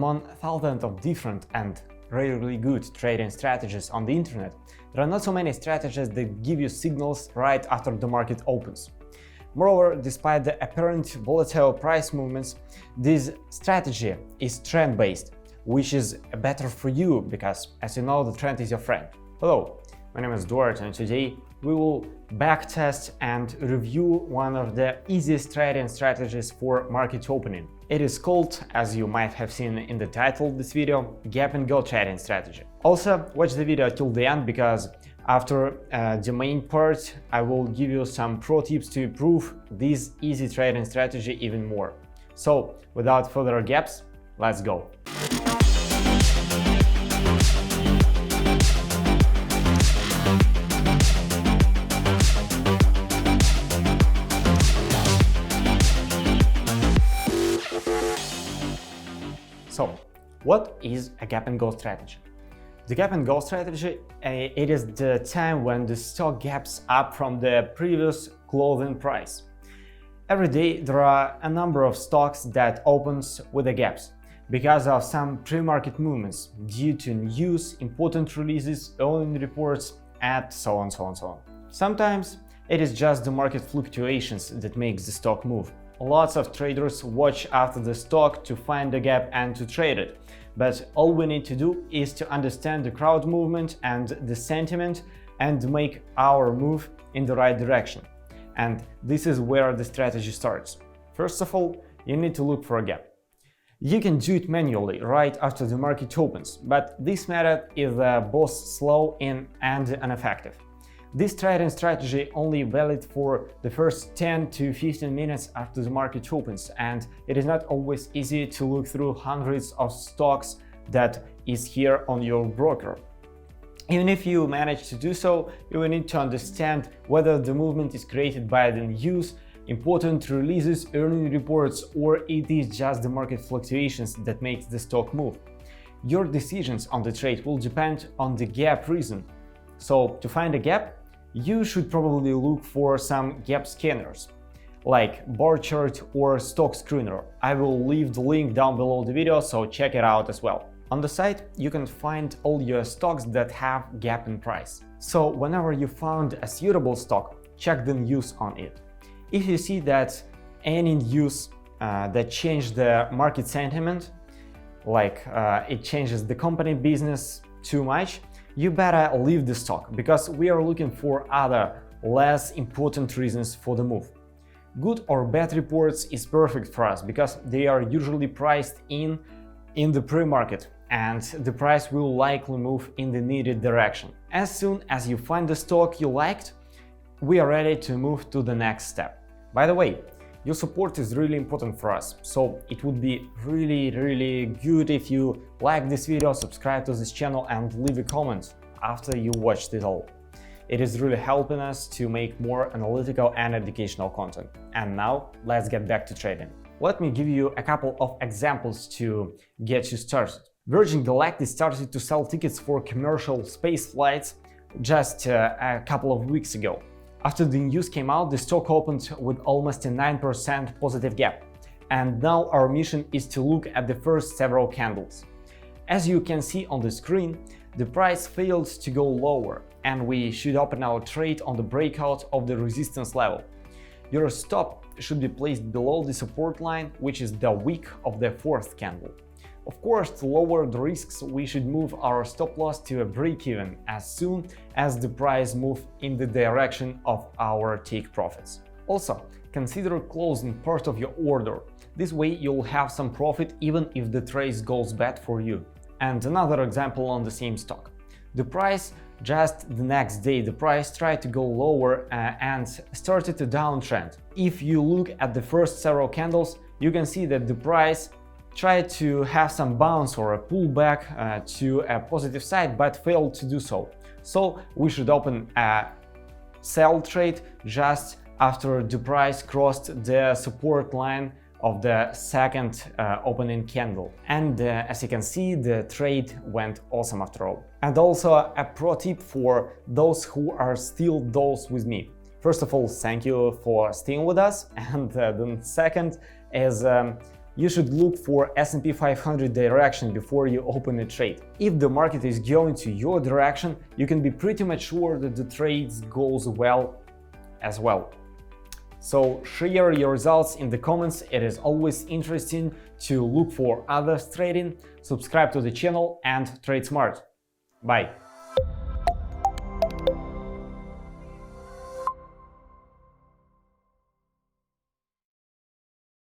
Among thousands of different and rarely good trading strategies on the internet, there are not so many strategies that give you signals right after the market opens. Moreover, despite the apparent volatile price movements, this strategy is trend-based, which is better for you because, as you know, the trend is your friend. Hello, my name is Duarte, and today we will backtest and review one of the easiest trading strategies for market opening. It is called, as you might have seen in the title of this video, gap and go trading strategy. Also, watch the video till the end because after the main part, I will give you some pro tips to improve this easy trading strategy even more. So, without further gaps, let's go. So, what is a gap and go strategy? The gap and go strategy, it is the time when the stock gaps up from the previous closing price. Every day there are a number of stocks that opens with the gaps because of some pre-market movements due to news, important releases, earnings reports, and so on. Sometimes it is just the market fluctuations that makes the stock move. Lots of traders watch after the stock to find the gap and to trade it. But all we need to do is to understand the crowd movement and the sentiment and make our move in the right direction. And this is where the strategy starts. First of all, you need to look for a gap. You can do it manually right after the market opens, but this method is both slow and ineffective. This trading strategy only valid for the first 10 to 15 minutes after the market opens, and it is not always easy to look through hundreds of stocks that is here on your broker. Even if you manage to do so, you will need to understand whether the movement is created by the news, important releases, earnings reports, or it is just the market fluctuations that makes the stock move. Your decisions on the trade will depend on the gap reason. So, to find a gap, you should probably look for some gap scanners, like bar chart or stock screener. I will leave the link down below the video, so check it out as well. On the site, you can find all your stocks that have gap in price. So whenever you found a suitable stock, check the news on it. If you see that any news that change the market sentiment, like it changes the company business too much, you better leave the stock because we are looking for other, less important reasons for the move. Good or bad reports is perfect for us because they are usually priced in the pre-market and the price will likely move in the needed direction. As soon as you find the stock you liked, we are ready to move to the next step. By the way, your support is really important for us, so it would be really good if you like this video, subscribe to this channel and leave a comment after you watched it all. It is really helping us to make more analytical and educational content. And now, let's get back to trading. Let me give you a couple of examples to get you started. Virgin Galactic started to sell tickets for commercial space flights just a couple of weeks ago. After the news came out, the stock opened with almost a 9% positive gap. And now our mission is to look at the first several candles. As you can see on the screen, the price failed to go lower, and we should open our trade on the breakout of the resistance level. Your stop should be placed below the support line, which is the wick of the fourth candle. Of course, to lower the risks, we should move our stop loss to a break-even as soon as the price moves in the direction of our take profits. Also, consider closing part of your order. This way you'll have some profit even if the trade goes bad for you. And another example on the same stock. The price, just the next day, the price tried to go lower and started a downtrend. If you look at the first several candles, you can see that the price tried to have some bounce or a pullback to a positive side, but failed to do so. So we should open a sell trade just after the price crossed the support line of the second opening candle. And as you can see, the trade went awesome after all. And also a pro tip for those who are still those with me. First of all, thank you for staying with us. And then second is You should look for S&P 500 direction before you open a trade. If the market is going to your direction, you can be pretty much sure that the trade goes well as well. So share your results in the comments. It is always interesting to look for others trading. Subscribe to the channel and trade smart. Bye.